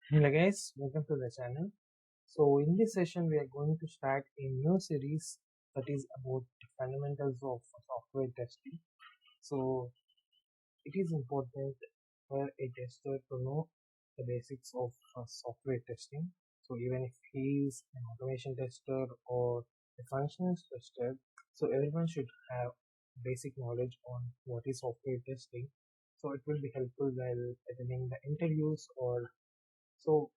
Hello guys, welcome to the channel. So in this session we are going to start a new series that is about the fundamentals of software testing. So it is important for a tester to know the basics of software testing. So even if he is an automation tester or a functions tester, so everyone should have basic knowledge on what is software testing. So it will be helpful while attending the interviews or so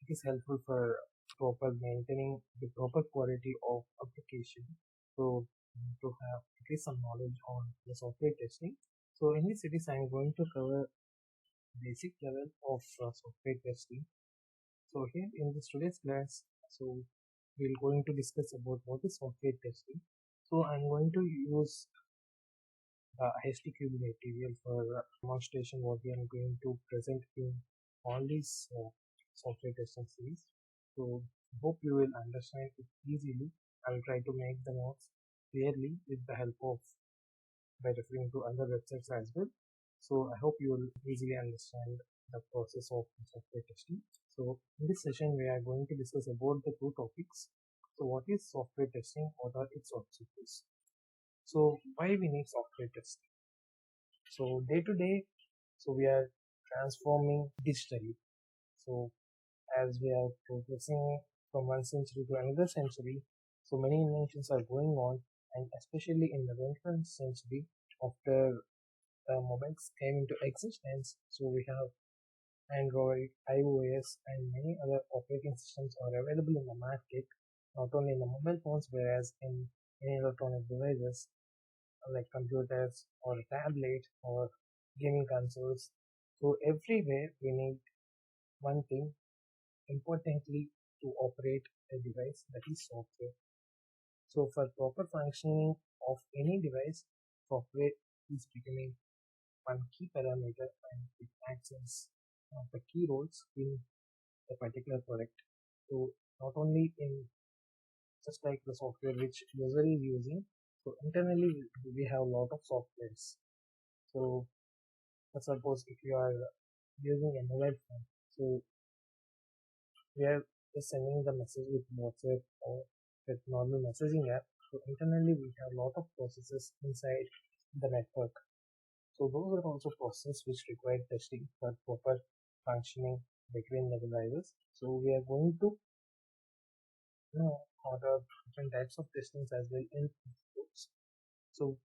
it is helpful for proper maintaining the proper quality of application. So to have at least some knowledge on the software testing. So in this series, I'm going to cover basic level of software testing. So here in this today's class, so we're going to discuss about what is software testing. So I'm going to use HTTP material for demonstration what we are going to present in all these software testing series. So hope you will understand it easily. I'll try to make the notes clearly with the help of by referring to other websites as well. So I hope you will easily understand the process of software testing. So in this session we are going to discuss about the two topics. So what is software testing? What are its objectives? So why we need software testing? So day to day, so we are transforming digitally. So as we are progressing from one century to another century, so many inventions are going on, and especially in the 21st century, after mobiles came into existence, so we have Android, iOS, and many other operating systems are available in the market, not only in the mobile phones, whereas in any electronic devices like computers or tablet or gaming consoles. So everywhere we need one thing importantly to operate a device, that is software. So for proper functioning of any device, software is becoming one key parameter and it acts as one of the key roles in a particular product. So not only in just like the software which user is using, so internally we have a lot of softwares. So suppose if you are using a mobile phone, so we are just sending the message with WhatsApp or with normal messaging app. So internally we have a lot of processes inside the network. So those are also processes which require testing for proper functioning between the devices. So we are going to other different types of testings as well in this course. So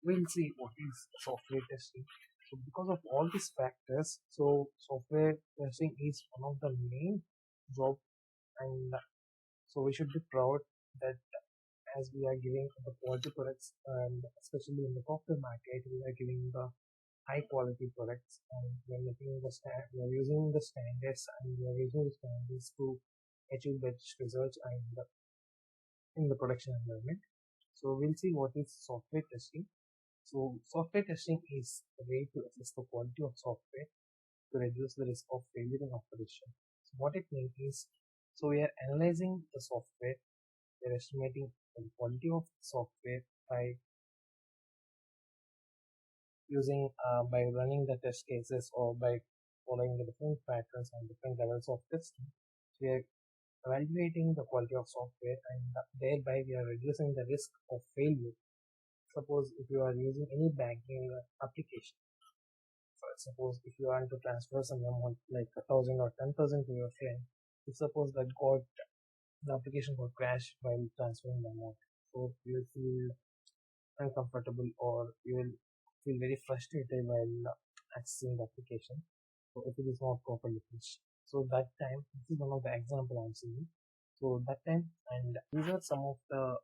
we'll see what is software testing. So because of all these factors, so software testing is one of the main job, and so we should be proud that as we are giving the quality products and especially in the software market, we are giving the high quality products and we are making we are using the standards and we are using the standards to achieve best results and in the production environment. So we'll see what is software testing. So software testing is a way to assess the quality of software to reduce the risk of failure in operation. So what it means is, so we are analyzing the software, we are estimating the quality of the software by using by running the test cases or by following the different patterns and different levels of testing. So we are evaluating the quality of software and thereby we are reducing the risk of failure. Suppose if you are using any banking application, for suppose if you want to transfer some amount like 1,000 or 10,000 to your friend, if suppose that got the application got crashed while transferring the amount, so you will feel uncomfortable or you will feel very frustrated while accessing the application. So if it is not properly fixed, so that time this is one of the example I'm seeing. So that time, and these are some of the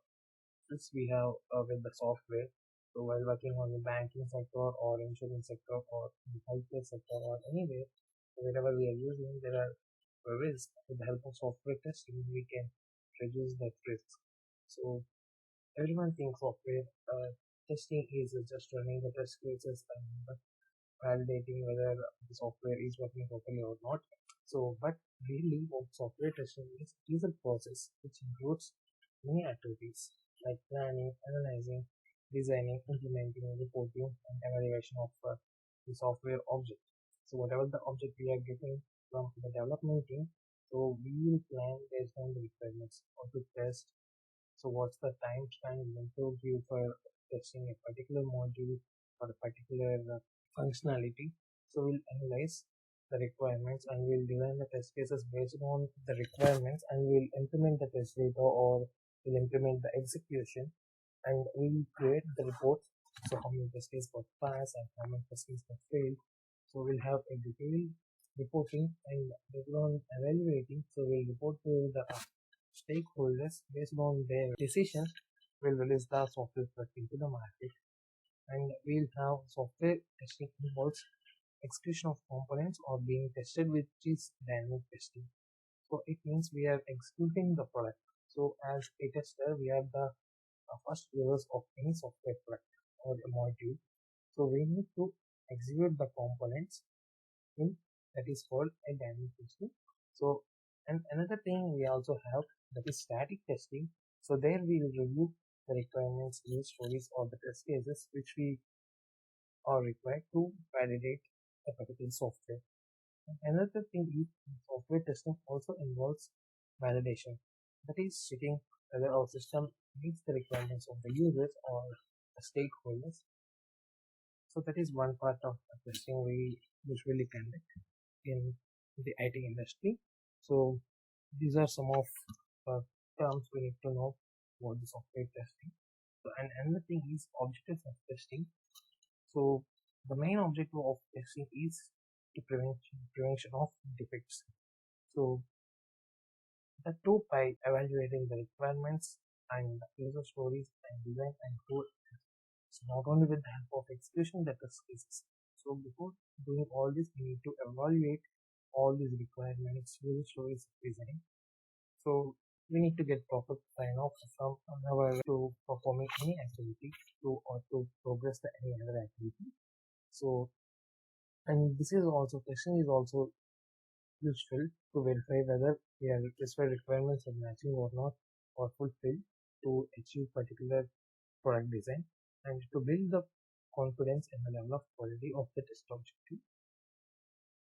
skills we have with the software. So while working on the banking sector or insurance sector or the healthcare sector or anywhere, wherever we are using, there are risks. With the help of software testing, we can reduce that risk. So everyone thinks software testing is just running the test cases and validating whether the software is working properly or not. So, but really, what software testing is a process which includes many activities like planning, analyzing, designing, implementing, reporting, and evaluation of the software object. So, whatever the object we are getting, from the development team. So we will plan based on the requirements how to test. So what's the time span we want to give for testing a particular module or a particular functionality. So we'll analyze the requirements and we'll design the test cases based on the requirements and we'll implement the test data or we'll implement the execution and we'll create the reports. So how many test cases got passed and how many test cases got failed. So we'll have a detailed reporting and based on evaluating. So we'll report to the stakeholders based on their decisions. We'll release the software product into the market and we'll have software testing involves execution of components or being tested which is dynamic testing. So it means we are executing the product. So as a tester, we are the first users of any software product or a module. So we need to execute the components in that is called a dynamic testing. So and another thing we also have that is static testing. So there we will review the requirements, use stories or the test cases which we are required to validate a particular software. Another thing is software testing also involves validation. That is checking whether our system meets the requirements of the users or the stakeholders. So that is one part of the testing we usually conduct in the IT industry. So these are some of the terms we need to know about the software testing. So, and another thing is objectives of testing. So the main objective of testing is to prevention of defects. So the two by evaluating the requirements and user stories and design and code. So not only with the help of execution the test cases. So before doing all this, we need to evaluate all these requirements, user stories, design. So we need to get proper sign off from our to performing any activity to or to progress the any other activity. So and this is also testing is also useful to verify whether the specified requirements are matching or not or fulfilled to achieve particular product design and to build the confidence in the level of quality of the test objective.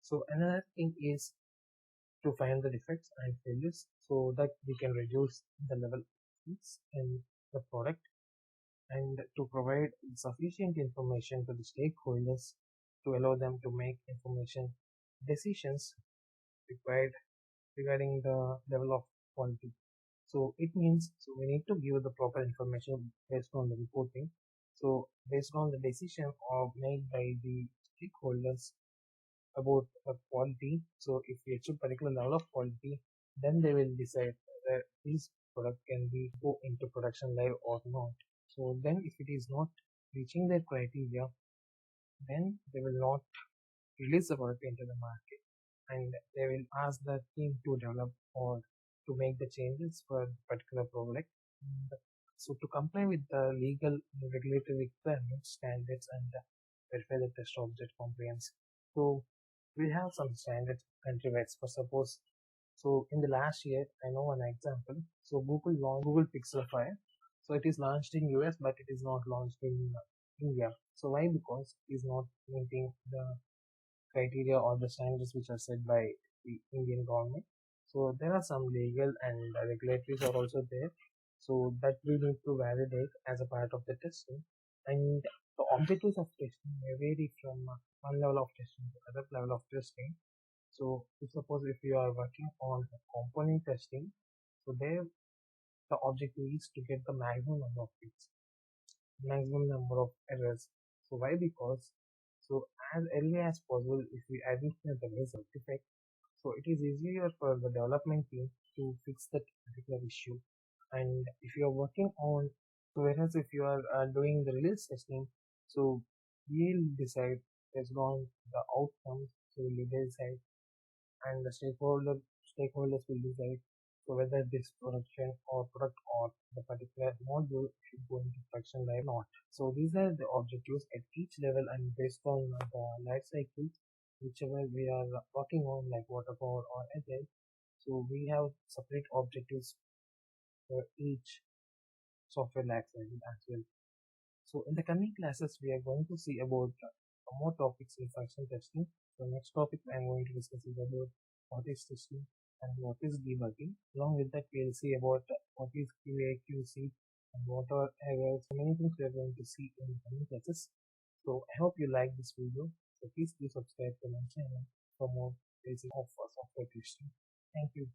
So another thing is to find the defects and failures so that we can reduce the level of risks in the product and to provide sufficient information to the stakeholders to allow them to make information decisions required regarding the level of quality. So it means so we need to give the proper information based on the reporting. So based on the decision made by the stakeholders about the quality. So if we achieve particular level of quality, then they will decide whether this product can be go into production live or not. So then if it is not reaching their criteria, then they will not release the product into the market and they will ask the team to develop or to make the changes for particular product. So to comply with the legal and regulatory requirements, standards and verify the test object compliance. So we have some standards country-wide. For suppose, so in the last year, I know an example. So Google launched Google Pixel 5. So it is launched in US, but it is not launched in India. So why? Because it is not meeting the criteria or the standards which are set by the Indian government. So there are some legal and regulatories are also there. So that we need to validate as a part of the testing. And the objectives of testing may vary from one level of testing to other level of testing. So suppose if you are working on component testing, so there the objective is to get the maximum number of hits, maximum number of errors. So why? Because so as early as possible, if we identify the result defect, so it is easier for the development team to fix that particular issue. And if you are working on, so whereas if you are doing the release testing, so we'll decide based on the outcomes. So we'll decide, and the stakeholders will decide so whether this production or product or the particular module should go into production live or not. So these are the objectives at each level and based on the life cycle, whichever we are working on like waterfall or agile. So we have separate objectives for each software life cycle as well. So in the coming classes, we are going to see about more topics in function testing. So next topic I'm going to discuss is about what is testing, and what is debugging. Along with that, we'll see about what is QA, QC, and what are errors. So many things we are going to see in the coming classes. So I hope you like this video. So please do subscribe to my channel for more basic of software testing. Thank you.